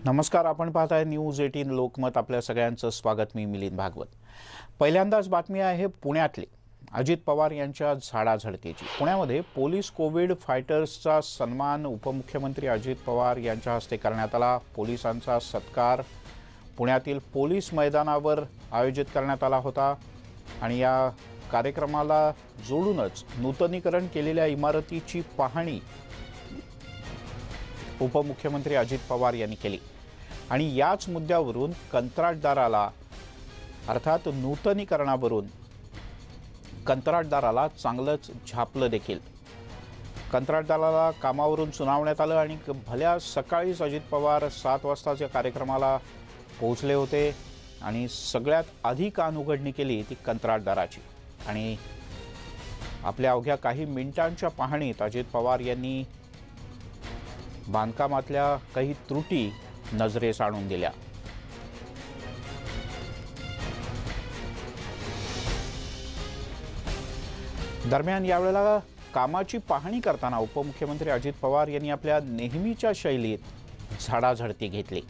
नमस्कार, आपण पाहताय न्यूज 18 लोकमत. आपल्या सगळ्यांचं स्वागत. मी मिलिंद भागवत. पहिल्यांदाच बातमी आहे पुण्यातली अजित पवार यांच्या झाडाझडतीची. पुण्यामध्ये पोलीस कोविड फायटर्सचा सन्मान उपमुख्यमंत्री अजित पवार यांच्या हस्ते करण्यात आला. पोलिसांचा सत्कार पुण्यातील पोलीस मैदानावर आयोजित करण्यात आला होता आणि या कार्यक्रमाला जोडूनच नूतनीकरण केलेल्या इमारतीची पाहणी उपमुख्यमंत्री अजित पवार यांनी केली आणि याच मुद्द्यावरून कंत्राटदाराला अर्थात नूतनीकरणावरून कंत्राटदाराला चांगलंच झापलं देखील. कंत्राटदाराला कामावरून सुनावण्यात आलं आणि भल्या सकाळीच अजित पवार 7 वाजताच्या कार्यक्रमाला पोहोचले होते आणि सगळ्यात आधी कान उघडणी केली ती कंत्राटदाराची. आणि आपल्या अवघ्या काही मिनिटांच्या पाहणीत अजित पवार यांनी बांधकामातल्या काही त्रुटी नजरेस आणून दिल्या. दरम्यान यावेळेला कामाची पाहणी करताना उपमुख्यमंत्री अजित पवार यांनी आपल्या नेहमीच्या शैलीत झाडाझडती घेतली.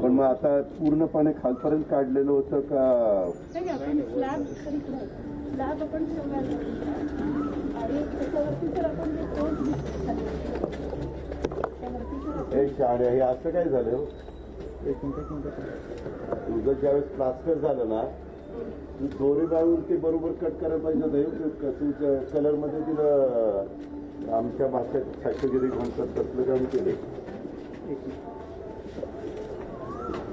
पण मग आता पूर्णपणे खालपर्यंत काढलेलं होतं का? हे असं काय झालं? तुझं ज्यावेळेस प्लास्टर झालं ना, तू दोरी बाळून ते बरोबर कट करायला पाहिजे होतं. तुमच्या कलर मध्ये तिला आमच्या भाषेत फॅक्टगिरी म्हणतात तसलं काम केले.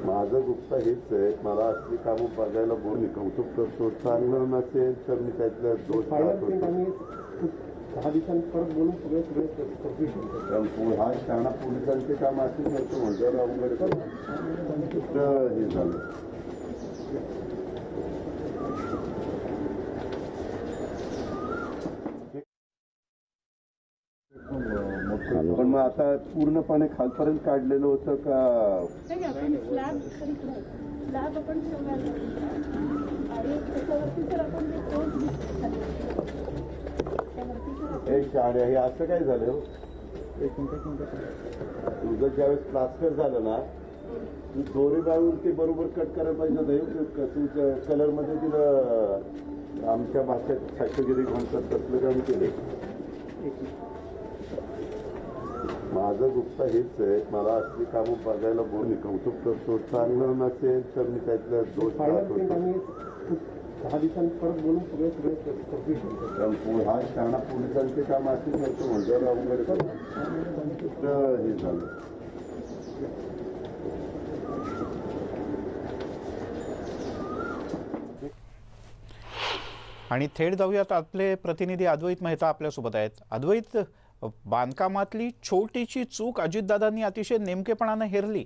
माझं गुप्ता हेच आहे, मला असली कामं बघायला बोल कौतुक करतो. चांगलं नसेल तर मी त्यातल्या दोष पाहतो. 10 दिवसांनी परत बोलून सगळे हा शाळा पोलिसांचे काम असेल नसतं म्हणजे अवघड हे झालं. पण मग आता पूर्णपणे खालपर्यंत काढलेलं होतं का? हे असं काय झालं? तुझं ज्यावेळेस प्लास्टर झालं ना, तू दोरी बाळून ते बरोबर कट करायला पाहिजे होतं. तुमच्या कलर मध्ये तिला आमच्या भाषेत फॅक्टगिरी म्हणतात तसलं काम केले. माझं गुप्ता हेच आहे, मला असली कामं बघायला बोल कौतुक करतो. चांगलं नसेल तर मी त्यातल्या दोष पाहतो. 10 दिवसांनी परत बोलून सगळे हा शाळा पोलिसांचे काम असेल नसतं म्हणजे अवघड हे झालं. आणि थेट जाऊयात, आपले प्रतिनिधी अद्वैत मेहता आपल्यासोबत आहेत. अद्वैत, बांधकामातली छोटीशी चूक अजितदादांनी अतिशय नेमकेपणाने हेरली.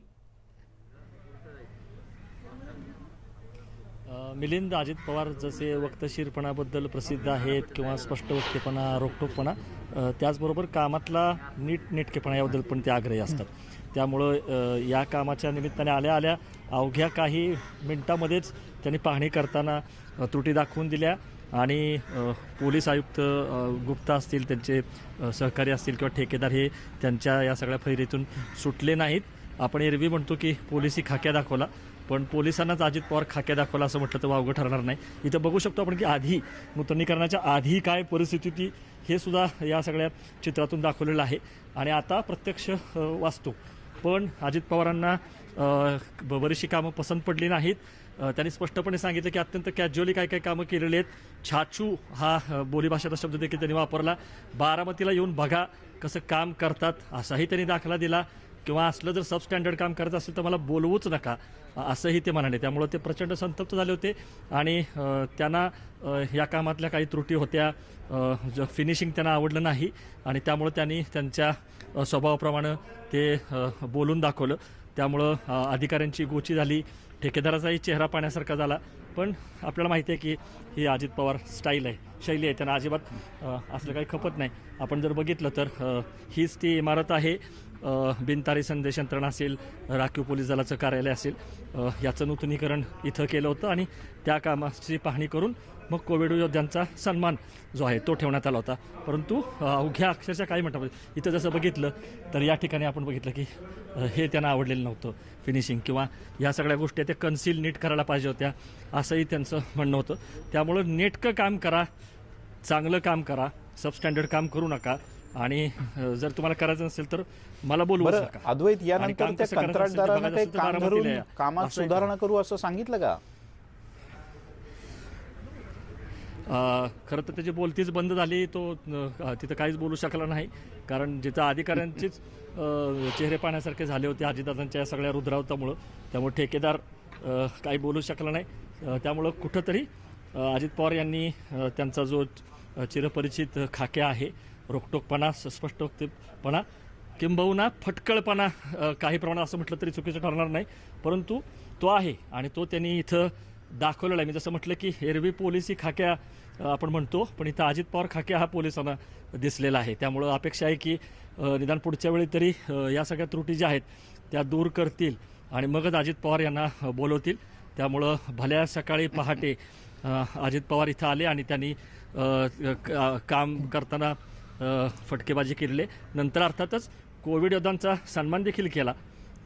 मिलिंद, अजित पवार जसे वक्तशीरपणाबद्दल प्रसिद्ध आहेत किंवा स्पष्ट वक्तेपणा, रोखठोकपणा, त्याचबरोबर कामातला नीटनेटकेपणा याबद्दल पण ते आग्रही असतात. त्यामुळं या कामाच्या निमित्ताने आल्या आल्या अवघ्या काही मिनिटांमध्येच त्यांनी पाहणी करताना त्रुटी दाखवून दिल्या आणि पोलीस आयुक्त गुप्ता असतील, त्यांचे सहकारी असतील किंवा ठेकेदार हे त्यांच्या या सगळ्या फैरीतून सुटले नाहीत. आपण एरवी म्हणतो की पोलिसी खाक्या दाखवला, पण पोलिसांनाच अजित पवार खाक्या दाखवला असं म्हटलं तर वावगं ठरणार नाही. इथं बघू शकतो आपण की आधी नूतनीकरणाच्या आधी काय परिस्थिती होती हे सुद्धा या सगळ्या चित्रातून दाखवलेलं आहे आणि आता प्रत्यक्ष वास्तू. पण अजित पवारांना बरीचशी कामं पसंत पडली नाहीत. त्यांनी स्पष्टपणे सांगितलं की अत्यंत कॅज्युअली काय काय कामं केलेली आहेत. छाछू हा बोलीभाषेचा शब्द देखील त्यांनी वापरला. बारामतीला येऊन बघा कसं काम करतात असाही त्यांनी दाखला दिला. किंवा असलं जर सबस्टँडर्ड काम करत असेल तर मला बोलवूच नका असंही ते म्हणाले. त्यामुळं ते प्रचंड संतप्त झाले होते आणि त्यांना या कामातल्या काही त्रुटी होत्या, फिनिशिंग त्यांना आवडलं नाही आणि त्यामुळं त्यांनी त्यांच्या स्वभावाप्रमाणे ते बोलून दाखवलं. त्यामुळं अधिकाऱ्यांची गोची झाली, ठेकेदाराचाही चेहरा पाण्यासारखा झाला. पण आपल्याला माहिती आहे की ही अजित पवार स्टाईल आहे, शैली आहे, त्यांना अजिबात असलं काही खपत नाही. आपण जर बघितलं तर हीच ती इमारत आहे, बिनतारी संदेश यंत्रणा असेल, राखीव पोलीस दलाचं कार्यालय असेल, याचं नूतनीकरण इथं केलं होतं आणि त्या कामाची पाहणी करून मग कोविड योद्ध्यांचा सन्मान जो आहे तो ठेवण्यात आला होता. परंतु अवघ्या अक्षरशः काही मिनिटांमध्ये इथं जसं बघितलं तर या ठिकाणी आपण बघितलं की हे त्यांना आवडलेलं नव्हतं फिनिशिंग, किंवा या सगळ्या गोष्टी त्या कन्सील नीट करायला पाहिजे होत्या असंही त्यांचं म्हणणं होतं. त्यामुळं नेटकं काम करा, चांगलं काम करा, सबस्टँडर्ड काम करू नका, आणि जर तुम्हाला करायचं नसेल तर मला बोलवू बरं नका. अद्वैत, आणि यानंतर काम त्या कसं करायचं असेल ते कंत्राटदारांना बघायचं काही असेल तर काम बारामतीला धरून या. कामात असं सुधारणा करू असं सांगितलं का? खरं तर त्याची बोलतीच बंद झाली. तो तिथं काहीच बोलू शकला नाही, कारण जिथं अधिकाऱ्यांचीच चेहरे पाहण्यासारखे झाले होते अजितदादांच्या या सगळ्या रुद्रावतामुळं. त्यामुळे ठेकेदार काही बोलू शकला नाही. त्यामुळं कुठंतरी अजित पवार यांनी त्यांचा जो चिरपरिचित खाक्या आहे, रोखटोकपणा, स्पष्ट वक्तेपणा, किंबहुना फटकळपणा, काही प्रमाणात असं म्हटलं तरी चुकीचं ठरणार नाही, परंतु तो आहे आणि तो त्यांनी इथं दाखवलेला आहे. मी जसं म्हटलं की एरवी पोलिसी खाक्या आपण म्हणतो, पण इथं अजित पवार खाक्या हा पोलिसांना दिसलेला आहे. त्यामुळं अपेक्षा आहे की निदान पुढच्या वेळी तरी या सगळ्या त्रुटी ज्या आहेत त्या दूर करतील आणि मगच अजित पवार यांना बोलवतील. त्यामुळं भल्या सकाळी पहाटे अजित पवार इथं आले आणि त्यांनी काम करताना फटकेबाजी केलेली. नंतर अर्थातच कोविड योद्ध्यांचा सन्मान देखील केला.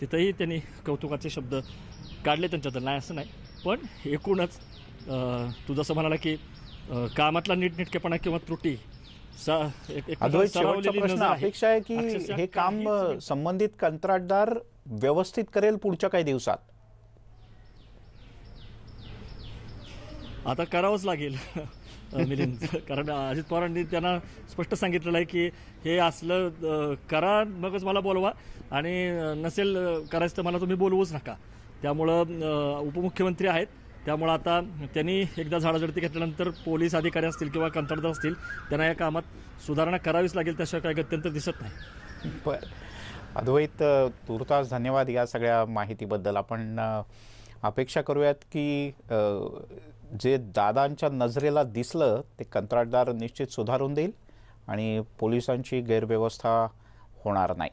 तिथंही त्यांनी कौतुकाचे शब्द काढले त्यांच्याबद्दल, नाही असं नाही. पण एकूणच तू जसं म्हणाला की कामातला नीटनेटकेपणा किंवा त्रुटी अद्वैत, शेवटचा प्रश्न, अपेक्षा आहे की हे काम संबंधित कंत्राटदार व्यवस्थित करेल पुढच्या काही दिवसात? आता करावंच लागेल मिलिंद, कारण अजित पवारांनी त्यांना स्पष्ट सांगितलेलं आहे की हे असलं करा, मगच मला बोलवा, आणि नसेल करायचं तर मला तुम्ही बोलवूच नका. त्यामुळं उपमुख्यमंत्री आहेत, त्यामुळं आता त्यांनी एकदा झाडाझडती घेतल्यानंतर पोलीस अधिकारी असतील किंवा कंत्राटदार असतील, त्यांना या कामात सुधारणा करावीच लागेल, त्याशिवाय काही गत्यंतर दिसत नाही. बरं अद्वैत, तुर्तास धन्यवाद या सगळ्या माहितीबद्दल. आपण अपेक्षा करूयात की जे दादांच्या नजरेला दिसलं ते कंत्राटदार निश्चित सुधारून देईल आणि पोलिसांची गैरव्यवस्था होणार नाही.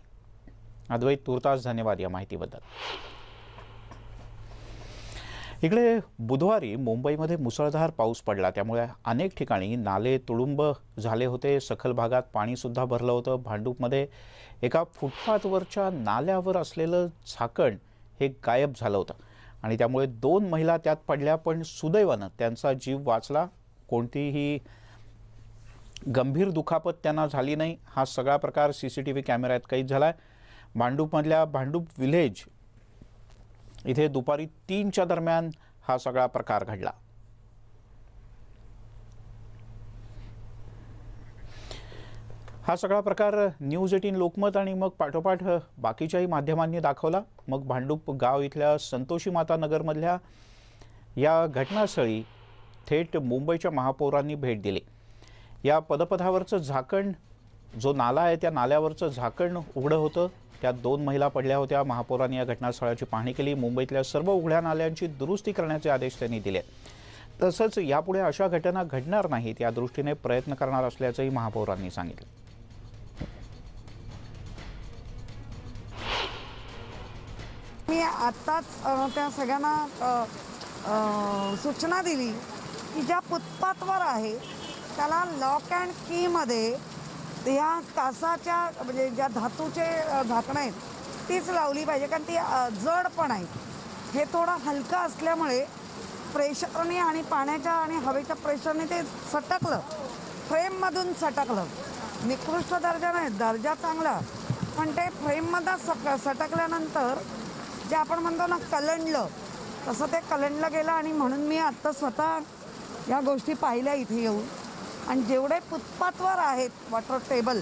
अद्वैत, तुर्तास धन्यवाद या माहितीबद्दल. इकडे बुधवारी मुंबईमध्ये मुसळधार पाऊस पडला, त्यामुळे अनेक ठिकाणी नाले तुडुंब झाले होते. सखल भागात पाणीसुद्धा भरलं होतं. भांडूपमध्ये एका फुटपाथवरच्या नाल्यावर असलेलं झाकण हे गायब झालं होतं आणि त्यामुळे 2 महिला त्यात पडल्या, पण सुदैवानं त्यांचा जीव वाचला. कोणतीही गंभीर दुखापत त्यांना झाली नाही. हा सगळा प्रकार CCTV कॅमेऱ्यात कैद झाला आहे. भांडूपमधल्या भांडूप विलेज इथे दुपारी 3च्या दरम्यान हा सगळा प्रकार घडला. हा सगळा प्रकार न्यूज 18 लोकमत आणि मग पाठोपाठ बाकीच्याही माध्यमांनी दाखवला. मग भांडूप गाव इथल्या संतोषी माता नगरमधल्या या घटनास्थळी थेट मुंबईच्या महापौरांनी भेट दिली. या पदपथावरचं झाकण, जो नाला आहे त्या नाल्यावरचं झाकण उघडं होतं, त्यात 2 महिला पडल्या होत्या. महापौरांनी या घटनास्थळाची पाहणी केली. मुंबईतल्या सर्व उघड्या नाल्यांची दुरुस्ती करण्याचे आदेश त्यांनी दिले. तसंच यापुढे अशा घटना घडणार नाहीत या दृष्टीने प्रयत्न करणार असल्याचंही महापौरांनी सांगितलं. मी आत्ताच त्या सगळ्यांना सूचना दिली की ज्या फुटपाथवर आहे त्याला लॉक अँड कीमध्ये ह्या कासाच्या म्हणजे ज्या धातूचे झाकणं आहेत तीच लावली पाहिजे, कारण ती जड पण आहे. हे थोडं हलकं असल्यामुळे प्रेशरने आणि पाण्याच्या आणि हवेच्या प्रेशरने ते सटकलं, फ्रेममधून सटकलं. निकृष्ट दर्जा नाही, दर्जा चांगला, पण ते फ्रेममधून सटकल्यानंतर जे आपण म्हणतो ना कलंडलं, तसं ते कलंडलं गेलं. आणि म्हणून मी आत्ता स्वतः या गोष्टी पाहिल्या इथे येऊन. आणि जेवढे फुटपाथवर आहेत वॉटर टेबल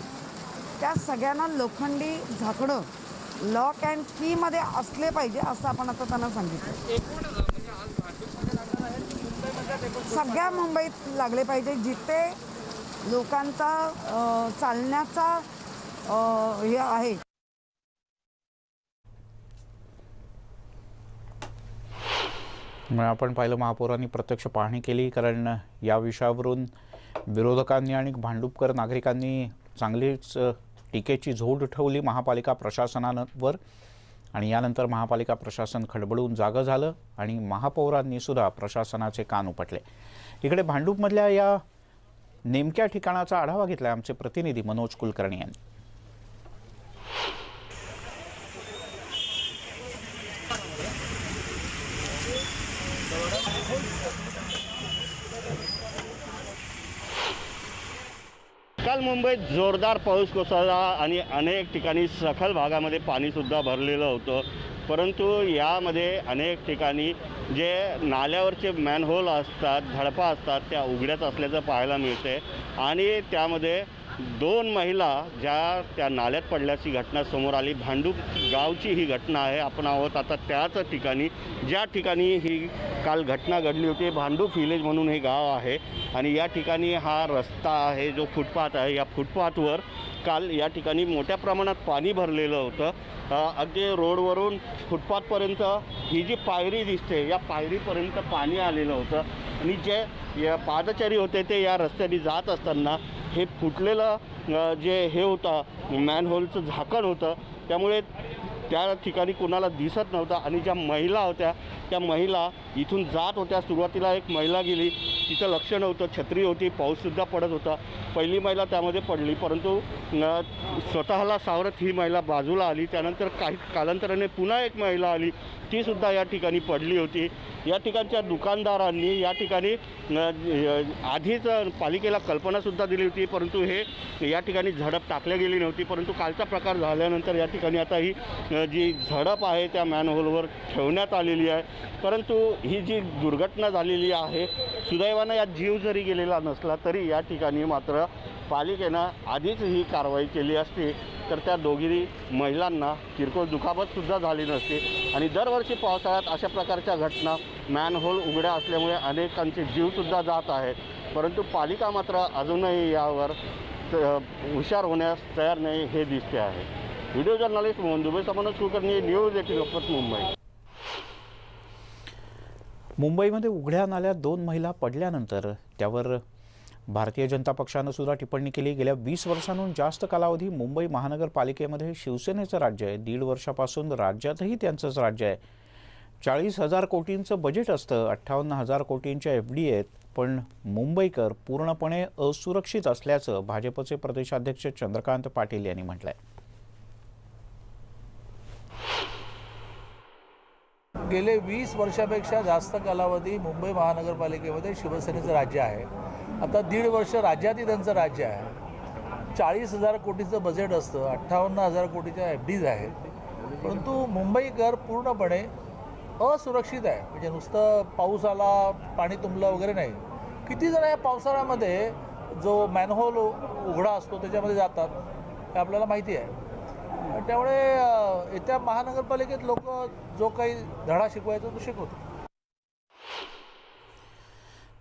त्या सगळ्यांना लोखंडी झाकणं लॉक अँड कीमध्ये असले पाहिजे असं आपण आता त्यांना सांगितलं. सगळ्या मुंबईत लागले पाहिजे, जिथे लोकांचा चालण्याचा हे आहे. आपण पाहिलं महापौरांनी प्रत्यक्ष पाहणी केली, कारण या विषयावरून विरोधकांनी आणि भांडूपकर नागरिकांनी चांगलीच टीकेची झोड उठवली महापालिका प्रशासनावर. आणि यानंतर महापालिका प्रशासन खडबडून जागं झालं आणि महापौरांनी सुद्धा प्रशासनाचे कान उपटले। इकडे भांडूपमधल्या या नेमक्या ठिकाणाचा आढावा घेतला आमचे प्रतिनिधी मनोज कुलकर्णी यांनी। काल मुंबईत जोरदार पाऊस कोसळला आणि अनेक ठिकाणी सखल भागामध्ये पाणीसुद्धा भरलेलं होतं, परंतु यामध्ये अनेक ठिकाणी जे नाल्यावरचे मॅनहोल असतात, झडपा असतात, त्या उघड्याच असल्याचं पाहायला मिळते आणि त्यामध्ये 2 महिला ज्या त्या नाल्यात पडल्याची घटना समोर आली। भांडूप गावची ही घटना आहे। आपण आहोत आता त्याच ठिकाणी ज्या ठिकाणी ही काल घटना घडली होती। भांडूप व्हिलेज म्हणून हे गाव आहे आणि या ठिकाणी हा रस्ता आहे जो फुटपाथ आहे। या फुटपाथवर काल या ठिकाणी मोठ्या प्रमाणात पाणी भरलेलं होतं। अगदी रोडवरून फुटपाथपर्यंत ही जी पायरी दिसते या पायरीपर्यंत पाणी आलेलं होतं आणि जे या पादचारी होते ते या रस्त्याने जात असताना हे फुटलेलं जे हे होतं मॅनहोलचं झाकण होतं, त्यामुळे त्या ठिकाणी कुणाला दिसत नव्हतं आणि ज्या महिला होत्या त्या महिला इथून जात होत्या। सुरुवातीला एक महिला गेली, तिचं लक्ष नव्हतं, छत्री होती, पाऊससुद्धा पडत होता। पहिली महिला त्यामध्ये पडली, परंतु स्वतःला सावरत ही महिला बाजूला आली। त्यानंतर काही कालांतराने पुन्हा एक महिला आली, तीसुद्धा या ठिकाणी पडली होती। या ठिकाणच्या दुकानदारांनी या ठिकाणी आधीच पालिकेला कल्पनासुद्धा दिली होती, परंतु हे या ठिकाणी झडप टाकल्या गेली नव्हती। परंतु कालचा प्रकार झाल्यानंतर या ठिकाणी आता ही जी झडप आहे त्या मॅनहोलवर ठेवण्यात आलेली आहे। परंतु ही जी दुर्घटना झालेली आहे, सुदैवानं यात जीव जरी गेलेला नसला तरी या ठिकाणी मात्र पालिकेनं आधीच ही कारवाई केली असती तर त्या दोघी महिलांना किरकोळ दुखापतसुद्धा झाली नसती। आणि दरवर्षी पावसाळ्यात अशा प्रकारच्या घटना मॅनहोल उघड्या असल्यामुळे अनेकांचे जीवसुद्धा जात आहेत, परंतु पालिका मात्र अजूनही यावर हुशार होण्यास तयार नाही हे दिसते आहे। Video journalist Mohan Dubey, Manoj Kulkarni, news 18 Lokmat, Mumbai. मुंबईमध्ये उघड्या नाल्यात 2 महिला पडल्यानंतर त्यावर भारतीय जनता पक्षानं सुद्धा टिप्पणी केली। गेल्या 20 वर्षांहून जास्त कालावधी मुंबई महानगरपालिकेमध्ये शिवसेनेचं राज्य आहे। 1.5 वर्षापासून राज्यातही त्यांचंच राज्य आहे। 40,000 कोटींचं बजेट असतं, 58,000 कोटींच्या FD आहेत, पण मुंबईकर पूर्णपणे असुरक्षित असल्याचं भाजपचे प्रदेशाध्यक्ष चंद्रकांत पाटील यांनी म्हटलंय। गेले 20 वर्षापेक्षा जास्त कालावधी मुंबई महानगरपालिकेमध्ये शिवसेनेचं राज्य आहे। आता 1.5 वर्ष राज्यातही त्यांचं राज्य आहे। 40,000 कोटीचं बजेट असतं, 58,000 कोटीच्या FDs आहेत, परंतु मुंबईकर पूर्णपणे असुरक्षित आहे। म्हणजे नुसतं पाऊस आला, पाणी तुंबलं वगैरे नाही। किती जण या पावसाळ्यामध्ये जो मॅनहोल उघडा असतो त्याच्यामध्ये जातात हे आपल्याला माहिती आहे। त्यामुळे येत्या महानगरपालिकेत लोक जो काही धडा शिकवायचा तो शिकवतात।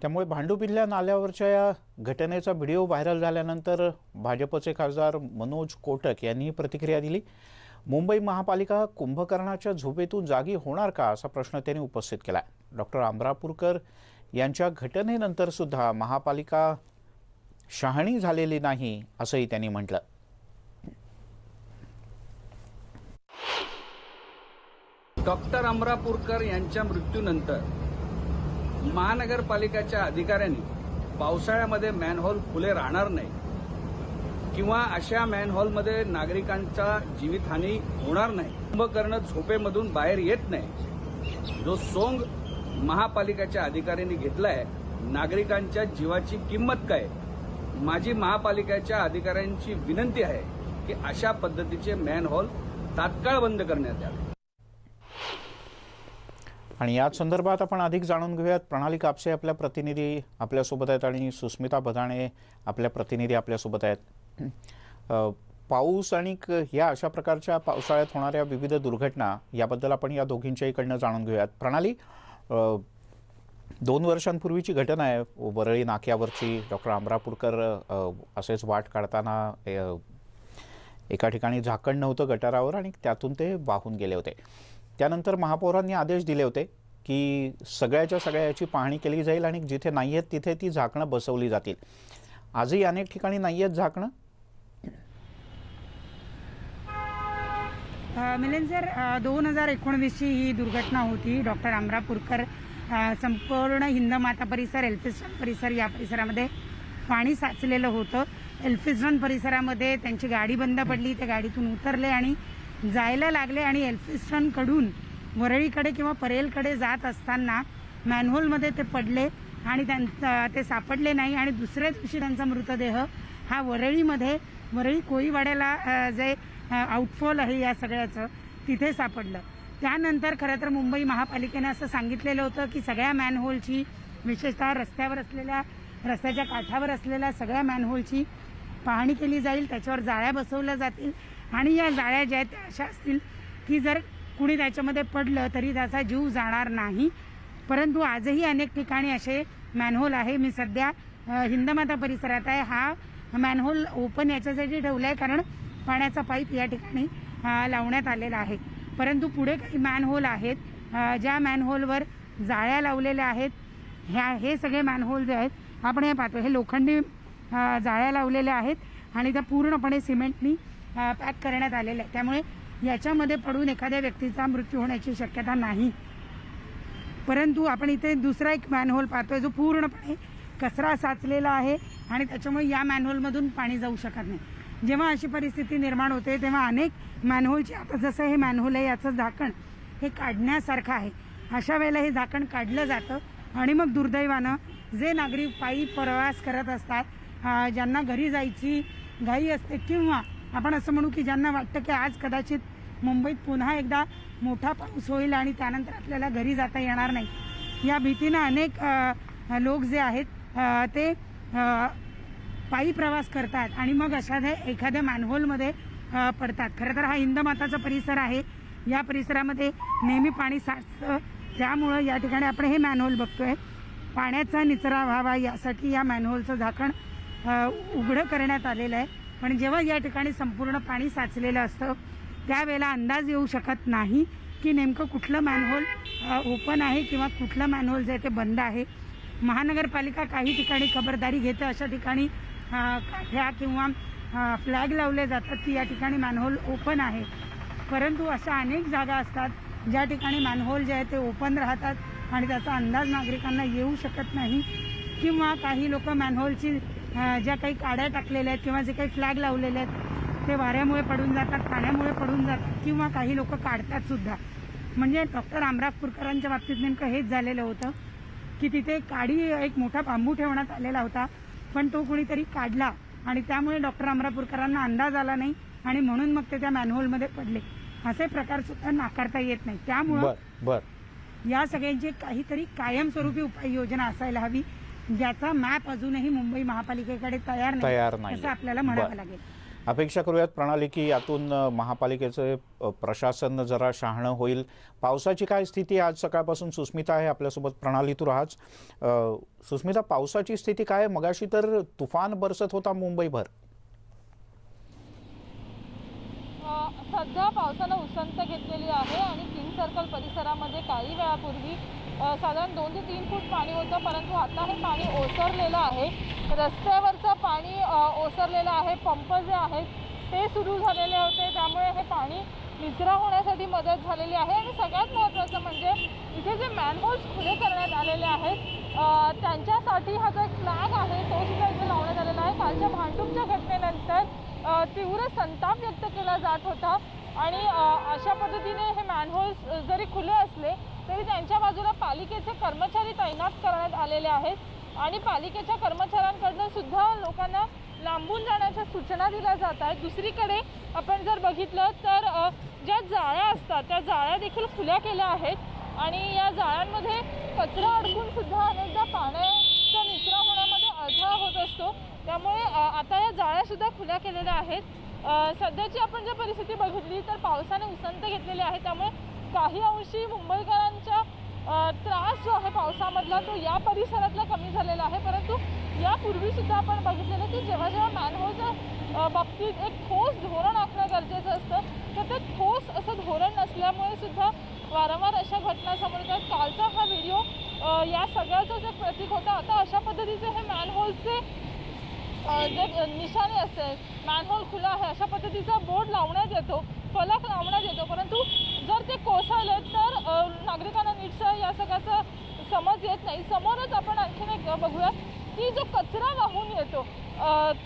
त्यामुळे भांडूपिल्ल्या नाल्यावरच्या या घटनेचा व्हिडिओ व्हायरल झाल्यानंतर भाजपचे खासदार मनोज कोटक यांनी प्रतिक्रिया दिली। मुंबई महापालिका कुंभकर्णाच्या झोपेतून जागी होणार का असा प्रश्न त्यांनी उपस्थित केला। डॉक्टर अमरापूरकर यांच्या घटनेनंतर सुद्धा महापालिका शहाणी झालेली नाही असंही त्यांनी म्हटलं। डॉक्टर अमरापूरकर यांच्या मृत्यूनंतर महानगरपालिकेच्या अधिकाऱ्यांनी पावसाळ्यामध्ये मॅनहोल खुले राहणार नाही किंवा अशा मॅनहोलमध्ये नागरिकांचा जीवितहानी होणार नाही, कुंभकर्ण झोपेमधून बाहेर येत नाही, जो सोंग महापालिकेच्या अधिकाऱ्यांनी घेतलाय, नागरिकांच्या जीवाची किंमत काय। माझी महापालिकेच्या अधिकाऱ्यांची विनंती आहे की अशा पद्धतीचे मॅनहोल तात्काळ बंद करण्यात यावे। आणि याच संदर्भात आपण अधिक जाणून घेऊयात। प्रणाली कापसे आपल्या प्रतिनिधी आपल्यासोबत आहेत आणि सुस्मिता बदाणे आपल्या प्रतिनिधी आपल्यासोबत आहेत। पाऊस आणि या अशा प्रकारच्या पावसाळ्यात होणाऱ्या विविध दुर्घटना याबद्दल आपण या दोघींच्याकडनं जाणून घेऊयात। प्रणाली, 2 वर्षांपूर्वीची घटना आहे वरळी नाक्यावरची। डॉक्टर अमरापूरकर असेच वाट काढताना एका ठिकाणी झाकण नव्हतं गटारावर आणि त्यातून ते वाहून गेले होते। त्यानंतर महापौरांनी आदेश दिले होते की सगळ्याच्या सगळ्या याची पाहणी केली जाईल आणि जिथे नाही आहेत तिथे ती झाकणं बसवली जातील। आजही अनेक ठिकाणी नाही आहेत झाकणं। मिलिंद सर, 2019ची ही दुर्घटना होती. डॉक्टर अमरापूरकर संपूर्ण हिंदमाता परिसर, एल्फिस्टन परिसर या परिसरामध्ये पाणी साचलेलं होतं. एल्फिस्टन परिसरामध्ये त्यांची गाडी बंद पडली, त्या गाडीतून उतरले आणि जायला लागले आणि एल्फिस्टनकडून वरळीकडे किंवा परेलकडे जात असताना मॅनहोलमध्ये ते पडले आणि ते सापडले नाही आणि दुसऱ्या दिवशी त्यांचा मृतदेह हा वरळी कोळीवाड्याला जे आउटफॉल आहे या सगळ्याचं तिथे सापडलं. त्यानंतर खरं तर मुंबई महापालिकेनं असं सांगितलेलं होतं की सगळ्या मॅनहोलची, विशेषतः रस्त्याच्या काठावर असलेल्या सगळ्या मॅनहोलची पाहणी केली जाईल, त्याच्यावर जाळ्या बसवल्या जातील आणि या जाळ्या ज्या आहेत त्या अशा असतील की जर कुणी त्याच्यामध्ये पडलं तरी त्याचा जीव जाणार नाही. परंतु आजही अनेक ठिकाणी असे मॅनहोल आहे. मी सध्या हिंदमाता परिसरात आहे. हा मॅनहोल ओपन याच्यासाठी ठेवला आहे कारण पाण्याचा पाईप या ठिकाणी लावण्यात आलेला आहे. परंतु पुढे काही मॅनहोल आहेत ज्या मॅनहोलवर जाळ्या लावलेल्या आहेत. हे सगळे मॅनहोल जे आहेत आपण हे पाहतो, हे लोखंडी जाळ्या लावलेल्या आहेत आणि त्या पूर्णपणे सिमेंटनी पॅक करण्यात आलेल्या आहेत. त्यामुळे याच्यामध्ये पडून एखाद्या व्यक्तीचा मृत्यू होण्याची शक्यता नाही. परंतु आपण इथे दुसरा एक मॅनहोल पाहतोय जो पूर्णपणे कचरा साचलेला आहे आणि त्याच्यामुळे या मॅनहोलमधून पाणी जाऊ शकत नाही. जेव्हा अशी परिस्थिती निर्माण होते तेव्हा अनेक मॅनहोलची, आता जसं हे मॅनहोल आहे याचं झाकण हे काढण्यासारखं आहे, अशा वेळेला हे झाकण काढलं जातं आणि मग दुर्दैवानं जे नागरिक पायी प्रवास करत असतात, ज्यांना घरी जायची घाई असते किंवा आपण असं म्हणू की ज्यांना वाटतं की आज कदाचित मुंबईत पुन्हा एकदा मोठा पाऊस होईल आणि त्यानंतर आपल्याला घरी जाता येणार नाही, या भीतीनं अनेक लोक जे आहेत ते पायी प्रवास करतात आणि मग एखाद्या मॅनहोलमध्ये पडतात. खरं तर हा हिंदमाताचा परिसर आहे. या परिसरामध्ये नेहमी पाणी साचतं, त्यामुळं या ठिकाणी आपण हे मॅनहोल बघतोय. पाण्याचा निचरा व्हावा यासाठी या मॅनहोलचं झाकण उघडं करण्यात आलेलं आहे. पण जेव्हा या ठिकाणी संपूर्ण पाणी साचलेलं असतं त्यावेळेला अंदाज येऊ शकत नाही की नेमकं कुठलं मॅनहोल ओपन आहे किंवा कुठलं मॅनहोल जे आहे ते बंद आहे. महानगरपालिका काही ठिकाणी खबरदारी घेते, अशा ठिकाणी काठ्या किंवा फ्लॅग लावले जातात की या ठिकाणी मॅनहोल ओपन आहे. परंतु अशा अनेक जागा असतात ज्या ठिकाणी मॅनहोल जे आहे ते ओपन राहतात आणि त्याचा अंदाज नागरिकांना येऊ शकत नाही किंवा काही लोक मॅनहोलची ज्या काही काड्या टाकलेल्या आहेत किंवा जे काही फ्लॅग लावलेले आहेत ते वाऱ्यामुळे पडून जातात, पाण्यामुळे पडून जातात किंवा काही लोक काढतात सुद्धा. म्हणजे डॉक्टर अमरापूरकरांच्या बाबतीत नेमकं हेच झालेलं होतं की तिथे एक मोठा बांबू ठेवण्यात आलेला होता, पण तो कुणीतरी काढला आणि त्यामुळे डॉक्टर अमरापूरकरांना अंदाज आला नाही आणि म्हणून मग ते त्या मॅनहोलमध्ये पडले. असे प्रकार सुद्धा नाकारता येत नाही. त्यामुळं या सगळ्यांची काहीतरी कायमस्वरूपी उपाययोजना असायला हवी, ज्याचा मॅप अजूनही मुंबई महापालिकेकडे तयार नाही असं आपल्याला म्हणावं लागेल. अपेक्षा करूयात प्रणाली की यातून महापालिकेचे प्रशासन जरा शहाणं होईल. पावसाची काय स्थिती आज सकाळपासून? सुस्मिता आहे आपल्यासोबत, प्रणाली तू राहाच. सुस्मिता, पावसाची स्थिती काय? मगाशी तर तुफान बरसत होता मुंबईभर. सध्या पावसानं उसंत घेतलेली आहे आणि किंग सर्कल परिसरामध्ये काही वेळापूर्वी साधारण 2 ते 3 फूट पाणी होतं, परंतु आता हे पाणी ओसरलेलं आहे. रस्त्यावरचं पाणी ओसरलेलं आहे. पंप जे आहेत ते सुरू झालेले होते, त्यामुळे हे पाणी निचरा होण्यासाठी मदत झालेली आहे. आणि सगळ्यात महत्त्वाचं म्हणजे इथे जे मॅनहोल्स खुले करण्यात आलेले आहेत त्यांच्यासाठी हा जो एक फ्लॅग आहे तो सुद्धा इथे लावण्यात आलेला आहे. कालच्या भांडूपच्या घटनेनंतर तीव्र संताप व्यक्त केला जात होता आणि अशा पद्धतीने हे मॅनहोल्स जरी खुले असले तरी त्यांच्या बाजूला पालिकेचे कर्मचारी तैनात करण्यात आलेले आहेत आणि पालिकेच्या कर्मचाऱ्यांकडनं सुद्धा लोकांना लांबून जाण्याच्या सूचना दिल्या जात आहेत. दुसरीकडे आपण जर बघितलं तर ज्या जाळ्या असतात त्या जाळ्या देखील खुल्या केल्या आहेत आणि या जाळ्यांमध्ये कचरा अडकून सुद्धा अनेकदा पाण्याचा निचरा होण्यामध्ये अडथळा होत असतो. त्यामुळे आता या जाळ्या सुद्धा खुल्या केलेल्या आहेत. सध्याची आपण जर परिस्थिती बघितली तर पावसाने उसंत घेतलेली आहे, त्यामुळे काही अंशी मुंबईकरांचा त्रास जो आहे पावसामधला तो या परिसरातला कमी झालेला आहे. परंतु यापूर्वी सुद्धा आपण बघितलेलं की जेव्हा जेव्हा मॅनहोलच्या बाबतीत एक ठोस धोरण आखणं गरजेचं असतं तर ते ठोस असं धोरण नसल्यामुळे सुद्धा वारंवार अशा घटना समोर येतात. कालचा हा व्हिडिओ या सगळ्याचंच एक प्रतीक होता. आता अशा पद्धतीचे हे मॅनहोलचे जे निशाणे असते, मॅनहोल खुला आहे अशा पद्धतीचा बोर्ड लावण्यात येतो फलक लावण्यात येतो, परंतु जर ते कोसळले तर नागरिकांना नीटसं या सगळ्याचा समज येत नाही. समोरच आपण आणखीन एक बघूया की जो कचरा वाहून येतो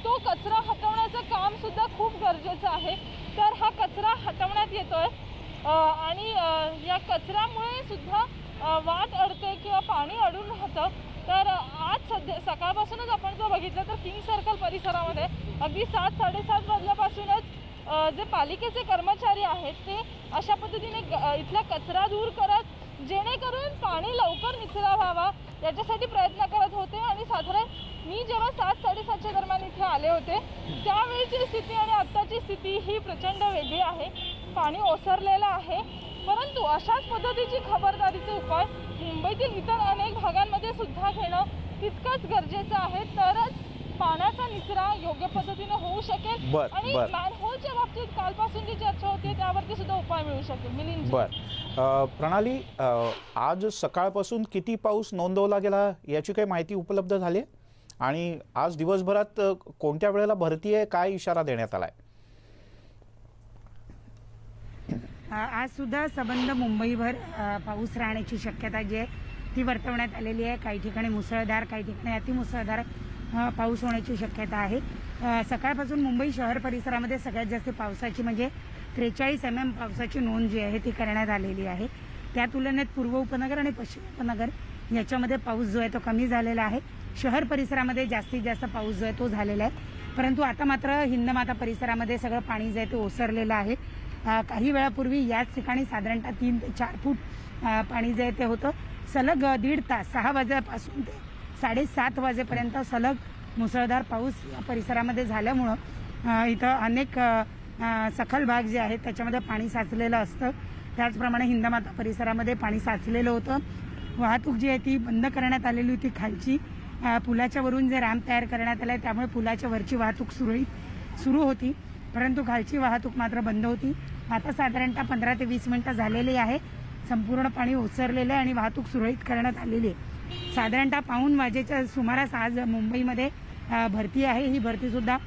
तो कचरा हटवण्याचं काम सुद्धा खूप गरजेचं आहे. तर हा कचरा हटवण्यात येतोय आणि या कचऱ्यामुळे सुद्धा वाट अडते किंवा पाणी अडून राहतं. तर आज सकाळपासूनच आपण जर बघितलं तर किंग सर्कल परिसरामध्ये अगदी 7-7:30 वाजल्यापासूनच जे पालिकेचे कर्मचारी आहेत ते अशा पद्धतीने इथला कचरा दूर करत जेणेकरून पाणी लवकर निचरा व्हावा याच्यासाठी प्रयत्न करत होते. आणि साधारण मी जेव्हा 7-7:30च्या दरम्यान इथे आले होते त्यावेळीची स्थिती आणि आत्ताची स्थिती ही प्रचंड वेगळी आहे. पाणी ओसरलेलं आहे, परंतु अशाच पद्धतीची खबरदारीचे उपाय मुंबईतील इतर अनेक भागांमध्ये सुद्धा घेणं तितकंच गरजेचं आहे. तरच पाण्याचा निचरा योग्य पद्धतीने होऊ शकेल आणि मॅनहोलच्या बाबतीत कालपासून जी चर्चा होती त्यावरती सुद्धा उपाय मिळू शकेल. मिलिंद प्रणाली, आज सकाळपासून किती पाऊस नोंदवला गेला याची काही माहिती उपलब्ध झाली आणि आज दिवसभरात कोणत्या वेळेला भरती आहे, काय इशारा देण्यात आलाय? आज सुद्धा सबंध मुंबईभर पाऊस राहण्याची शक्यता जी आहे ती वर्तवण्यात आलेली आहे. काही ठिकाणी मुसळधार, काही ठिकाणी अतिमुसळधार पाऊस होण्याची शक्यता आहे. सकाळपासून मुंबई शहर परिसरामध्ये सगळ्यात जास्त पावसाची म्हणजे 43 mm पावसाची नोंद जी आहे ती करण्यात आलेली आहे. त्या तुलनेत पूर्व उपनगर आणि पश्चिम उपनगर याच्यामध्ये पाऊस जो आहे तो कमी झालेला आहे. शहर परिसरामध्ये जास्तीत जास्त पाऊस जो आहे तो झालेला आहे. परंतु आता मात्र हिंदमाता परिसरामध्ये सगळं पाणी जे आहे ते ओसरलेलं आहे. काही वेळापूर्वी याच ठिकाणी साधारणतः 3 ते 4 फूट पाणी जे आहे ते होतं. सलग 1.5 तास 6 वाजल्यापासून ते 7:30 वाजेपर्यंत सलग मुसळधार पाऊस या परिसरामध्ये झाल्यामुळं इथं अनेक सखल भाग जे आहेत त्याच्यामध्ये पाणी साचलेलं असतं. त्याचप्रमाणे हिंदमाता परिसरामध्ये पाणी साचलेलं होतं. वाहतूक जी आहे ती बंद करण्यात आलेली होती. खालची पुलाच्या वरून जे रॅम्प तयार करण्यात आला आहे त्यामुळे पुलाच्या वरची वाहतूक सुरू होती, परंतु खालची वाहतूक मात्र बंद होती. आता साधारणतः 15 ते 20 मिनिटं झालेली आहे. संपूर्ण पाणी ओसरलेलं आहे आणि वाहतूक सुरळीत करण्यात आलेली आहे. साधारणतः 5 वाजेच्या सुमारास आज मुंबईमध्ये भरती आहे. ही भरतीसुद्धा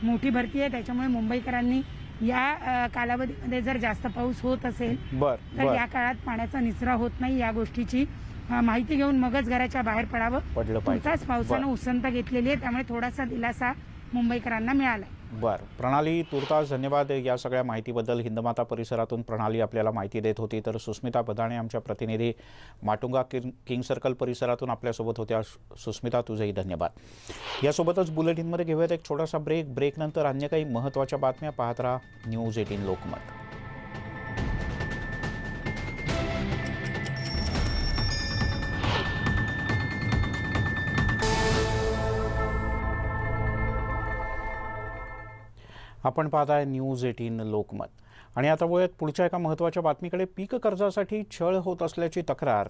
मोठी भरती आहे, त्याच्यामुळे मुंबईकरांनी या कालावधीमध्ये जर जास्त पाऊस होत असेल तर या काळात पाण्याचा निचरा होत नाही या गोष्टीची माहिती घेऊन मगच घराच्या बाहेर पडावं. तुर्तास पावसानं उसंत घेतलेली आहे, त्यामुळे थोडासा दिलासा मुंबईकरांना मिळाला. प्रणाली, तुर्तास धन्यवाद या सगळ्या माहितीबद्दल. हिंदमाता परिसरातून प्रणाली आपल्याला माहिती देत होती. तर सुस्मिता बदाणे आमच्या प्रतिनिधी माटुंगा किंग सर्कल परिसरातून आपल्यासोबत होत्या. सुस्मिता, तुझेही धन्यवाद. यासोबतच बुलेटिनमध्ये घेऊयात एक छोटासा ब्रेकनंतर अन्य काही महत्त्वाच्या बातम्या पाहत राहा न्यूज 18 लोकमत. आपण पाहताय न्यूज 18 लोकमत आणि आता वळूयात पुढच्या एका महत्त्वाच्या बातमीकडे. पीक कर्जासाठी छळ होत असल्याची तक्रार.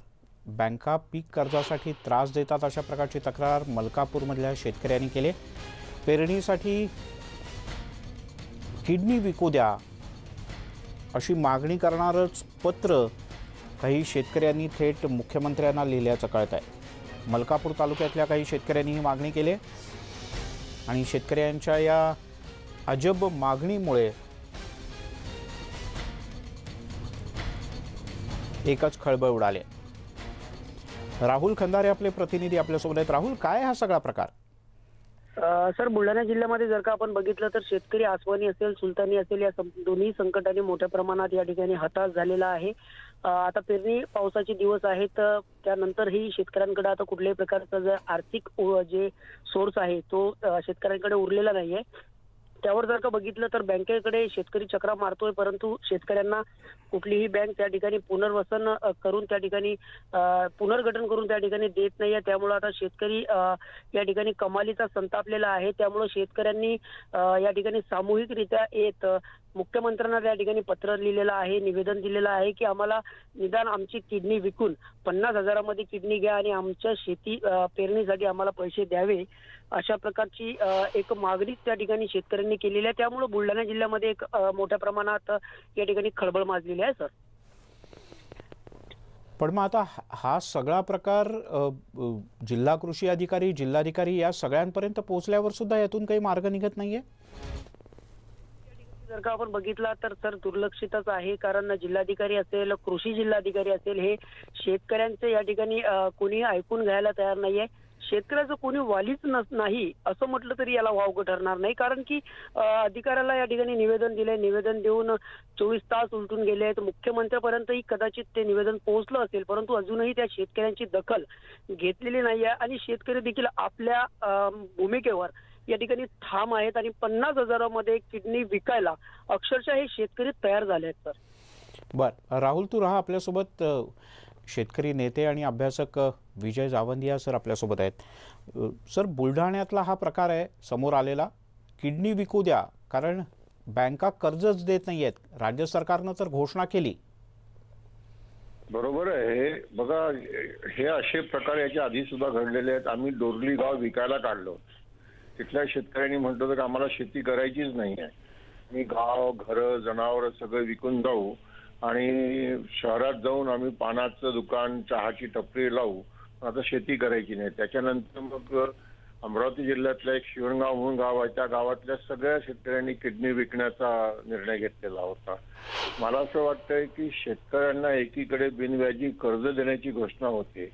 बँका पीक कर्जासाठी त्रास देतात अशा प्रकारची तक्रार मलकापूरमधल्या शेतकऱ्यांनी केली. पेरणीसाठी किडनी विकू द्या अशी मागणी करणारच पत्र काही शेतकऱ्यांनी थेट मुख्यमंत्र्यांना लिहिल्याचं कळत आहे. मलकापूर तालुक्यातल्या काही शेतकऱ्यांनी ही मागणी केली आणि शेतकऱ्यांच्या या अजब मागणीमुळे एकच खळबळ उडाले. राहुल खंदारे आपले प्रतिनिधी आपल्यासोबत आहेत. राहुल, काय हा सगळा प्रकार? सर, बुलढाणा जिल्ह्यामध्ये जर का आपण बघितलं तर शेतकरी आसवानी असेल, सुलतानी असेल या दोन्ही संकटाने मोठ्या प्रमाणात या ठिकाणी हताश झालेला आहे. आता पेरणी पावसाचे दिवस आहेत, त्यानंतरही शेतकऱ्यांकडे आता कुठल्याही प्रकारचा जे आर्थिक जे सोर्स आहे तो शेतकऱ्यांकडे उरलेला नाहीये. त्यावर जर का बघितलं तर बँकेकडे शेतकरी चक्रा मारतोय, परंतु शेतकऱ्यांना कुठलीही बँक त्या ठिकाणी पुनर्वसन करून त्या ठिकाणी पुनर्गठन करून त्या ठिकाणी देत नाहीये. त्यामुळे आता शेतकरी या ठिकाणी कमालीचा संतापलेला आहे. त्यामुळे शेतकऱ्यांनी या ठिकाणी सामूहिकरित्या येत मुख्यमंत्र्यांना त्या ठिकाणी पत्र लिहिलेलं आहे, निवेदन दिलेलं आहे की आम्हाला निदान आमची किडनी विकून 50,000मध्ये किडनी घ्या आणि आमच्या शेती पेरणीसाठी आम्हाला पैसे द्यावे, अशा प्रकारची एक मागणी त्या ठिकाणी शेतकऱ्यांनी केलेली आहे. त्यामुळे बुलढाणा जिल्ह्यामध्ये एक मोठ्या प्रमाणात या ठिकाणी खळबळ माजलेली आहे. सर, पण मग आता हा सगळा प्रकार जिल्हा कृषी अधिकारी, जिल्हाधिकारी या सगळ्यांपर्यंत पोहोचल्यावर सुद्धा यातून काही मार्ग निघत नाहीये. जर का आपण बघितला तर सर दुर्लक्षितच आहे, कारण जिल्हाधिकारी असेल, कृषी जिल्हाधिकारी असेल, हे शेतकऱ्यांचे या ठिकाणी कोणी ऐकून घ्यायला तयार नाहीये. शेतकऱ्याचं कोणी वालीच नाही असं म्हटलं तरी याला वावगं ठरणार नाही, कारण की अधिकाऱ्याला या ठिकाणी निवेदन दिलंय. निवेदन देऊन 24 तास उलटून गेले आहेत. मुख्यमंत्र्यापर्यंतही कदाचित ते निवेदन पोहोचलं असेल, परंतु अजूनही त्या शेतकऱ्यांची दखल घेतलेली नाहीये आणि शेतकरी देखील आपल्या भूमिकेवर या ठिकाणी ठाम आहेत आणि 50,000मध्ये किडनी विकायला अक्षरशः हे शेतकरी तयार झाले आहेत सर. बर, राहुल तू राहा आपल्यासोबत. शेतकरी नेते आणि अभ्यासक विजय जावंदिया सर आपल्यासोबत आहेत. सर, बुलढाण्यातला हा प्रकार आहे समोर आलेला. किडनी विकू द्या, कारण बँका कर्जच देत नाही आहेत. राज्य सरकारनं तर घोषणा केली. बरोबर आहे. बघा, हे असे प्रकार याच्या आधी सुद्धा घडलेले आहेत. आम्ही डोरली गाव विकायला काढलो. तिथल्या शेतकऱ्यांनी म्हटलं तर आम्हाला शेती करायचीच नाही आहे, मी गाव, घरं, जनावरं सगळं विकून जाऊ आणि शहरात जाऊन आम्ही पानाचं दुकान, चहाची टपरी लावू, आता शेती करायची नाही. त्याच्यानंतर मग अमरावती जिल्ह्यातलं एक शिवणगाव म्हणून गाव आहे, त्या गावातल्या सगळ्या शेतकऱ्यांनी किडनी विकण्याचा निर्णय घेतलेला होता. मला असं वाटतंय की शेतकऱ्यांना एकीकडे बिनव्याजी कर्ज देण्याची घोषणा होते,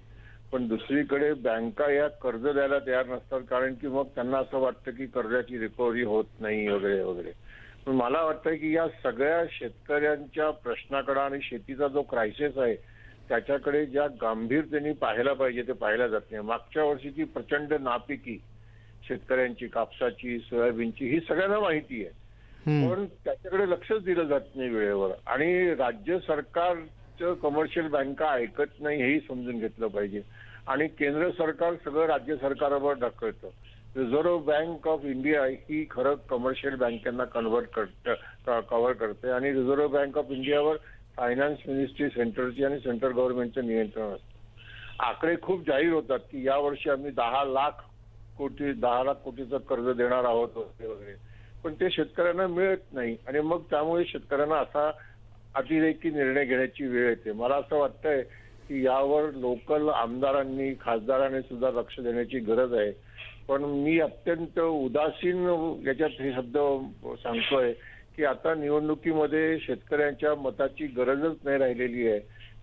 पण दुसरीकडे बँका या कर्ज द्यायला तयार नसतात, कारण की मग त्यांना असं वाटतं की कर्जाची रिकव्हरी होत नाही वगैरे वगैरे. पण मला वाटतं की या सगळ्या शेतकऱ्यांच्या प्रश्नाकडे आणि शेतीचा जो क्रायसिस आहे त्याच्याकडे ज्या गांभीर्याने पाहायला पाहिजे ते पाहायला जात नाही. मागच्या वर्षीची प्रचंड नापिकी शेतकऱ्यांची, कापसाची, सोयाबीनची, ही सगळ्यांना माहिती आहे, पण त्याच्याकडे लक्षच दिलं जात नाही वेळेवर. आणि राज्य सरकारचं कमर्शियल बँका ऐकत नाही हेही समजून घेतलं पाहिजे. आणि केंद्र सरकार सगळं राज्य सरकारवर ढकलतं. रिझर्व्ह बँक ऑफ इंडिया ही खरं कमर्शियल बँकांना कव्हर करते आणि रिझर्व्ह बँक ऑफ इंडियावर फायनान्स मिनिस्ट्री सेंटरची आणि सेंट्रल गव्हर्नमेंटचं नियंत्रण असतं. आकडे खूप जाहीर होतात की यावर्षी आम्ही 10 लाख कोटीचं कर्ज देणार आहोत वगैरे, पण ते शेतकऱ्यांना मिळत नाही आणि मग त्यामुळे शेतकऱ्यांना असा अतिरेकी निर्णय घेण्याची वेळ येते. मला असं वाटतंय की यावर लोकल आमदारांनी, खासदारांनी सुद्धा लक्ष देण्याची गरज आहे. पण मी अत्यंत उदासीन याच्यात हे शब्द सांगतोय की आता निवडणुकीमध्ये शेतकऱ्यांच्या मताची गरजच नाही राहिलेली आहे.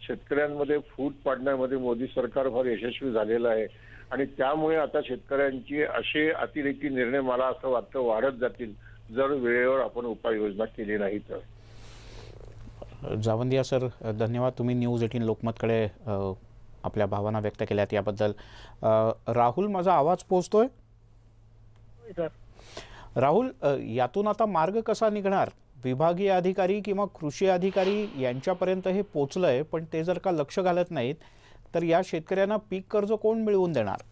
शेतकऱ्यांमध्ये फूट पाडण्यामध्ये मोदी सरकार फार यशस्वी झालेलं आहे आणि त्यामुळे आता शेतकऱ्यांची असे अतिरेकी निर्णय मला असं वाटतं वाढत जातील जर वेळेवर आपण उपाययोजना केली नाही तर. जावंदिया सर, धन्यवाद. तुम्ही न्यूज 18 लोकमतकडे आपल्या भावना व्यक्त केल्यात याबद्दल. राहुल, माझा आवाज पोहोचतोय? राहुल, यातून आता मार्ग कसा निघणार? विभागीय अधिकारी किंवा कृषी अधिकारी यांच्यापर्यंत हे पोचलंय, पण ते जर का लक्ष घालत नाहीत तर या शेतकऱ्यांना पीक कर्ज कोण मिळवून देणार?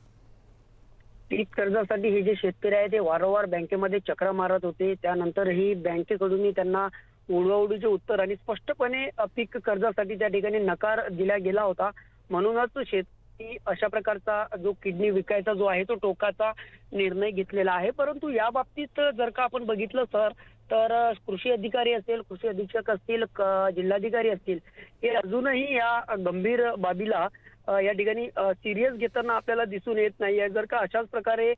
पीक कर्जासाठी हे जे शेतकरी आहे ते वारंवार बँकेमध्ये चक्रा मारत होते. त्यानंतरही बँकेकडूनही त्यांना उडवाउडीचे उत्तर आणि स्पष्टपणे पीक कर्जासाठी त्या ठिकाणी नकार दिला गेला होता. म्हणूनच शेतकरी अशा प्रकारचा जो किडनी विकायचा जो आहे तो टोकाचा निर्णय घेतलेला आहे. परंतु या बाबतीत जर का आपण बघितलं सर, तर कृषी अधिकारी असेल, कृषी अधीक्षक असतील, जिल्हाधिकारी असतील, हे अजूनही या गंभीर बाबीला या ठिकाणी सिरियस घेताना आपल्याला दिसून येत नाहीये. जर का अशाच प्रकारे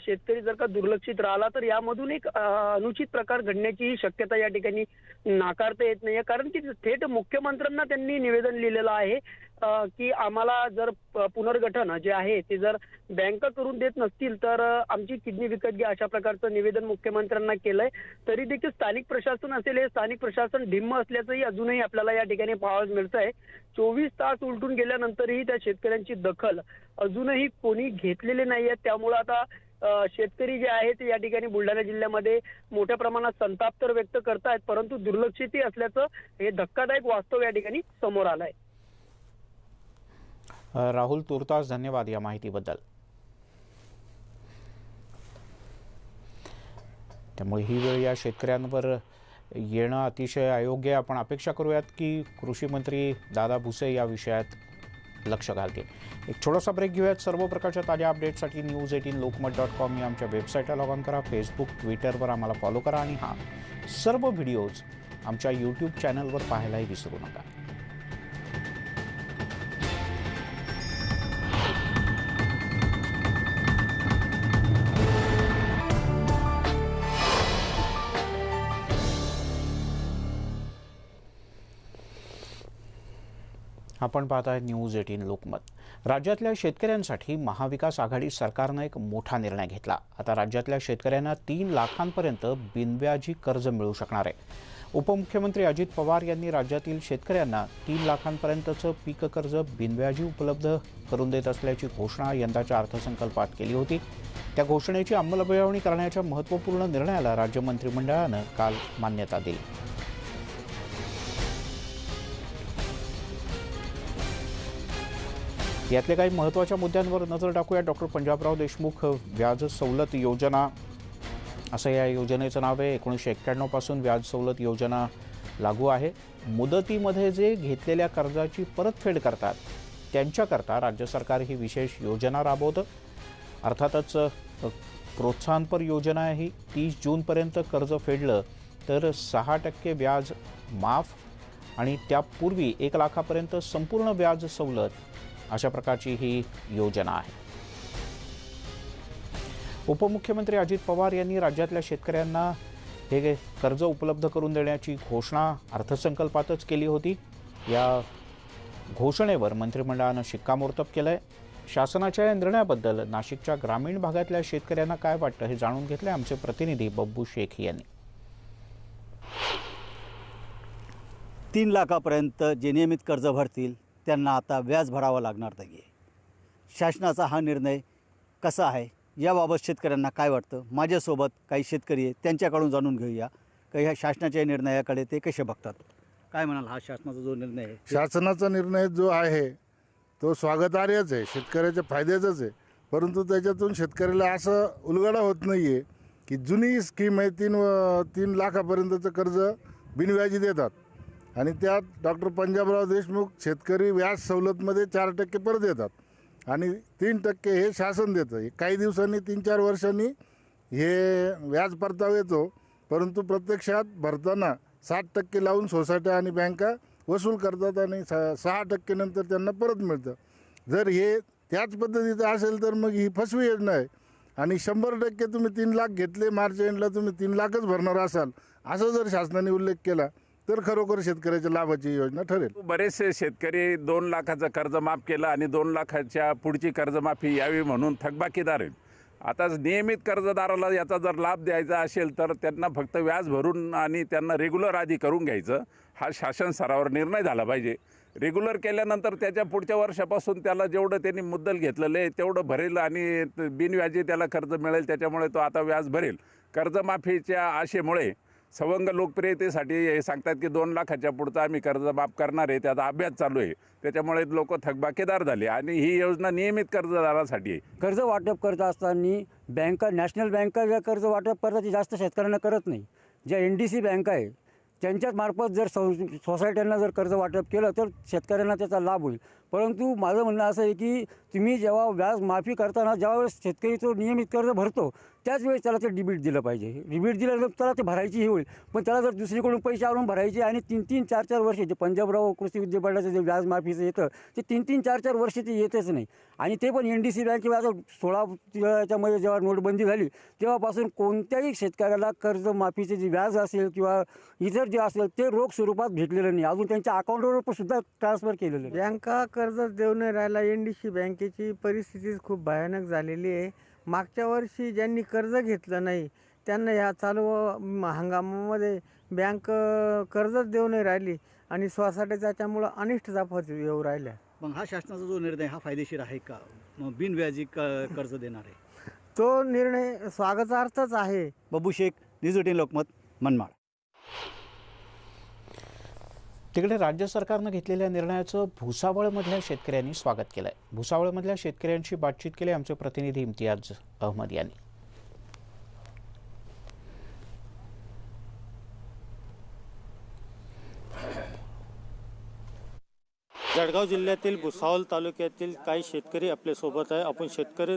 शेतकरी जर का दुर्लक्षित राहिला तर यामधून एक अनुचित प्रकार घडण्याची शक्यता या ठिकाणी नाकारता येत नाहीये. कारण की थेट मुख्यमंत्र्यांना त्यांनी निवेदन लिहिलेलं आहे की आम्हाला जर पुनर्गठन जे आहे ते जर बँका करून देत नसतील तर आमची किडनी विकत घ्या, अशा प्रकारचं निवेदन मुख्यमंत्र्यांना केलंय. तरी देखील स्थानिक प्रशासन असेल, हे स्थानिक प्रशासन ढिम्म असल्याचंही अजूनही आपल्याला या ठिकाणी पाहावयास मिळतंय. 24 तास उलटून गेल्यानंतरही त्या शेतकऱ्यांची दखल अजूनही कोणी घेतलेली नाहीये. त्यामुळे आता शेतकरी जे आहेत या ठिकाणी बुलढाणा जिल्ह्यामध्ये मोठ्या प्रमाणात संताप तर व्यक्त करतायत, परंतु दुर्लक्षितही असल्याचं हे धक्कादायक वास्तव या ठिकाणी समोर आलंय. राहुल, तुर्तास धन्यवाद या माहितीबद्दल. त्यामुळे ही वेळ या शेतकऱ्यांवर येणं अतिशय अयोग्य आहे. आपण अपेक्षा करूयात की कृषी मंत्री दादा भुसे या विषयात लक्ष घालतील. एक छोटासा ब्रेक घेऊयात. सर्व प्रकारच्या ताज्या अपडेट्ससाठी news18lokmat.com या आमच्या वेबसाईटला लॉग ऑन करा. फेसबुक, ट्विटरवर आम्हाला फॉलो करा आणि सर्व व्हिडिओज आमच्या यूट्यूब चॅनलवर पाहायलाही विसरू नका. आपण पाहताय न्यूज 18 लोकमत. राज्यातल्या शेतकऱ्यांसाठी महाविकास आघाडी सरकारनं एक मोठा निर्णय घेतला. आता राज्यातल्या शेतकऱ्यांना 3 लाखांपर्यंत बिनव्याजी कर्ज मिळू शकणार आहे. उपमुख्यमंत्री अजित पवार यांनी राज्यातील शेतकऱ्यांना 3 लाखांपर्यंतचं पीक कर्ज बिनव्याजी उपलब्ध करून देत असल्याची घोषणा यंदाच्या अर्थसंकल्पात केली होती. त्या घोषणेची अंमलबजावणी करण्याच्या महत्त्वपूर्ण निर्णयाला राज्य मंत्रिमंडळानं काल मान्यता दिली. यातले काही महत्त्वाच्या मुद्द्यांवर नजर टाकूया. डॉक्टर पंजाबराव देशमुख व्याज सवलत योजना असं या योजनेचं नाव आहे. 1991 पासून व्याज सवलत योजना लागू आहे. मुदतीमध्ये जे घेतलेल्या कर्जाची परतफेड करतात त्यांच्याकरता राज्य सरकार ही विशेष योजना राबवतं. अर्थातच प्रोत्साहनपर योजना ही 30 जूनपर्यंत कर्ज फेडलं तर 6% व्याज माफ आणि त्यापूर्वी 1 लाखापर्यंत संपूर्ण व्याज सवलत अशा प्रकारची ही योजना आहे. उपमुख्यमंत्री अजित पवार यांनी राज्यातल्या शेतकऱ्यांना हे कर्ज उपलब्ध करून देण्याची घोषणा अर्थसंकल्पातच केली होती. या घोषणेवर मंत्रिमंडळानं शिक्कामोर्तब केलंय. शासनाच्या या निर्णयाबद्दल नाशिकच्या ग्रामीण भागातल्या शेतकऱ्यांना काय वाटतं हे जाणून घेतलंय आमचे प्रतिनिधी बब्बू शेख यांनी. 3 लाखापर्यंत जे नियमित कर्ज भरतील त्यांना आता व्याज भरावं लागणार नाही. शासनाचा हा निर्णय कसा आहे याबाबत शेतकऱ्यांना काय वाटतं, माझ्यासोबत काही शेतकरी आहेत त्यांच्याकडून जाणून घेऊया की ह्या शासनाच्या निर्णयाकडे ते कसे बघतात. काय म्हणाल, हा शासनाचा जो निर्णय आहे? शासनाचा निर्णय जो आहे तो स्वागतार्हच आहे, शेतकऱ्याच्या फायद्याचाच आहे. परंतु त्याच्यातून शेतकऱ्याला असं उलगडा होत नाही आहे की जुनी स्कीम आहे 3 लाखापर्यंतचं कर्ज बिनव्याजी देतात आणि त्यात डॉक्टर पंजाबराव देशमुख शेतकरी व्याज सवलतमध्ये 4% परत देतात आणि 3% हे शासन देतं. काही दिवसांनी 3-4 वर्षांनी हे व्याज परतावा येतो, परंतु प्रत्यक्षात भरताना 7% लावून सोसायट्या आणि बँका वसूल करतात आणि 6% नंतर त्यांना परत मिळतं. जर हे त्याच पद्धतीचं असेल तर मग ही फसवी योजना आहे आणि 100% तुम्ही 3 लाख घेतले, मार्च एंडला तुम्ही 3 लाखच भरणार असाल असं जर शासनाने उल्लेख केला तर खरोखर शेतकऱ्याच्या लाभाची योजना ठरेल. बरेचसे शेतकरी 2 लाखाचं कर्ज माफ केलं आणि 2 लाखाच्या पुढची कर्जमाफी यावी म्हणून थकबाकीदार आहेत. आता नियमित कर्जदाराला याचा जर लाभ द्यायचा असेल तर त्यांना फक्त व्याज भरून आणि त्यांना रेग्युलर आधी करून घ्यायचं, हा शासन स्तरावर निर्णय झाला पाहिजे. रेग्युलर केल्यानंतर त्याच्या पुढच्या वर्षापासून त्याला जेवढं त्यांनी मुद्दल घेतलेलं आहे तेवढं भरेल आणि बिनव्याजी त्याला कर्ज मिळेल, त्याच्यामुळे तो आता व्याज भरेल. कर्जमाफीच्या आशेमुळे सवंग लोकप्रियतेसाठी हे सांगतात की 2 लाखाच्या पुढचं आम्ही कर्ज माफ करणार आहे, त्याचा अभ्यास चालू आहे. त्याच्यामुळे लोक थकबाकीदार झाले आणि ही योजना नियमित कर्जदारासाठी आहे. कर्ज वाटप करत असताना बँका, नॅशनल बँका ज्या कर्ज वाटप करतात ते जास्त शेतकऱ्यांना करत नाही. ज्या NDC बँका आहे त्यांच्याच मार्फत जर सोसायट्यांना जर कर्ज वाटप केलं तर शेतकऱ्यांना त्याचा लाभ होईल. परंतु माझं म्हणणं असं आहे की तुम्ही जेव्हा व्याज माफी करताना ज्यावेळेस शेतकरी तो नियमित कर्ज भरतो त्याच वेळेस त्याला ते डिबिट दिलं पाहिजे. डिबिट दिलं तर त्याला ते भरायची ही होईल, पण त्याला जर दुसरीकडून पैसे आणून भरायचे आणि 3-3, 4-4 वर्ष जे पंजाबराव कृषी विद्यापीठाचं जे व्याज माफीचं येतं ते 3-3, 4-4 वर्ष ते येतच नाही. आणि ते पण NDC बँके आता 16मध्ये जेव्हा नोटबंदी झाली तेव्हापासून कोणत्याही शेतकऱ्याला कर्जमाफीचे जे व्याज असेल किंवा इतर जे असेल ते रोख स्वरूपात भेटलेलं नाही, अजून त्यांच्या अकाउंटवर सुद्धा ट्रान्सफर केलेलं आहे. बँका कर्ज देऊ नाही राहिला. NDC बँकेची परिस्थिती खूप भयानक झालेली आहे. मागच्या वर्षी ज्यांनी कर्ज घेतलं नाही त्यांना ह्या चालू हंगामामध्ये बँक कर्जच देऊ नाही राहिली आणि सोसायटी त्याच्यामुळं अनिष्ट जाफत येऊ राहिल्या. मग हा शासनाचा जो निर्णय हा फायदेशीर आहे का? मग बिनव्याजी कर्ज देणार आहे तो निर्णय स्वागतार्थच आहे. बब्बू शेख, न्यूज 18 लोकमत, मनमाड. तिकडे राज्य सरकारनं घेतलेल्या निर्णयाचं भुसावळमधल्या शेतकऱ्यांनी स्वागत केलंय. भुसावळमधल्या शेतकऱ्यांशी बातचीत केली आमचे प्रतिनिधी इम्तियाज अहमद यांनी. जळगाव जिल्ह्यातील भुसावळ तालुक्यातील काही शेतकरी आपल्यासोबत आहे. आपण शेतकरी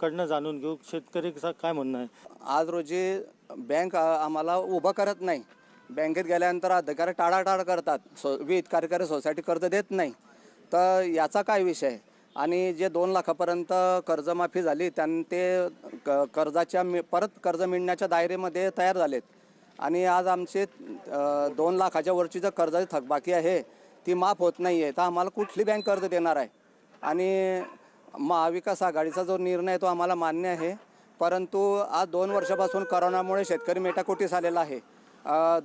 कडनं जाणून घेऊ शेतकरी काय म्हणणं आहे. आज रोजी बँक आम्हाला उभं करत नाही. बँकेत गेल्यानंतर अधिकारी टाळाटाळ करतात. विविध कार्यकारी सोसायटी कर्ज देत नाही. तर याचा काय विषय? आणि जे 2 लाखापर्यंत कर्जमाफी झाली ते कर्जाच्या परत कर्ज मिळण्याच्या दायरेमध्ये तयार झालेत आणि आज आमचे 2 लाखाच्या वरची जर कर्जाची थकबाकी आहे ती माफ होत नाही आहे, तर आम्हाला कुठली बँक कर्ज देणार आहे? आणि महाविकास आघाडीचा जो निर्णय आहे तो आम्हाला मान्य आहे, परंतु आज 2 वर्षापासून करोनामुळे शेतकरी मेटाकुटीस आलेला आहे.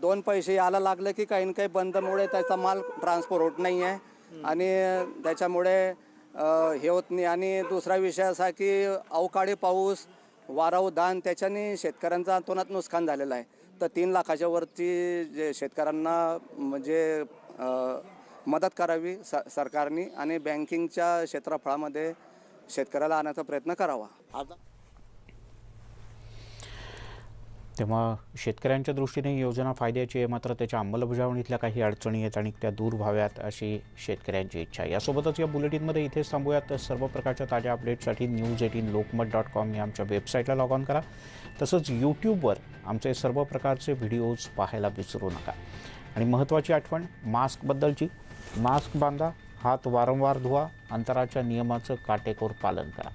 2 पैसे यायला लागले की काही ना काही बंदमुळे त्याचा माल ट्रान्सफर होत नाही आहे आणि त्याच्यामुळे हे होत नाही. आणि दुसरा विषय असा की अवकाळी पाऊस, वारा उधाण त्याच्याने शेतकऱ्यांचा अतोनात नुकसान झालेलं आहे. तर 3 लाखाच्या वरती जे शेतकऱ्यांना म्हणजे मदत करावी सरकारने आणि बँकिंगच्या क्षेत्रफळामध्ये शेतकऱ्याला आणण्याचा प्रयत्न करावा. आता तेव्हा शेतकऱ्यांच्या दृष्टीने ही योजना फायद्याची आहे, मात्र त्याच्या अंमलबजावणीतल्या काही अडचणी आहेत आणि त्या दूर व्हाव्यात अशी शेतकऱ्यांची इच्छा आहे. यासोबतच या बुलेटिनमध्ये इथेच थांबूयात. सर्व प्रकारच्या ताज्या अपडेटसाठी news18lokmat.com या आमच्या वेबसाईटला लॉग ऑन करा. तसंच यूट्यूबवर आमचे सर्व प्रकारचे व्हिडिओज पाहायला विसरू नका. आणि महत्त्वाची आठवण मास्कबद्दलची, मास्क बांधा, हात वारंवार धुवा, अंतराच्या नियमाचं काटेकोर पालन करा.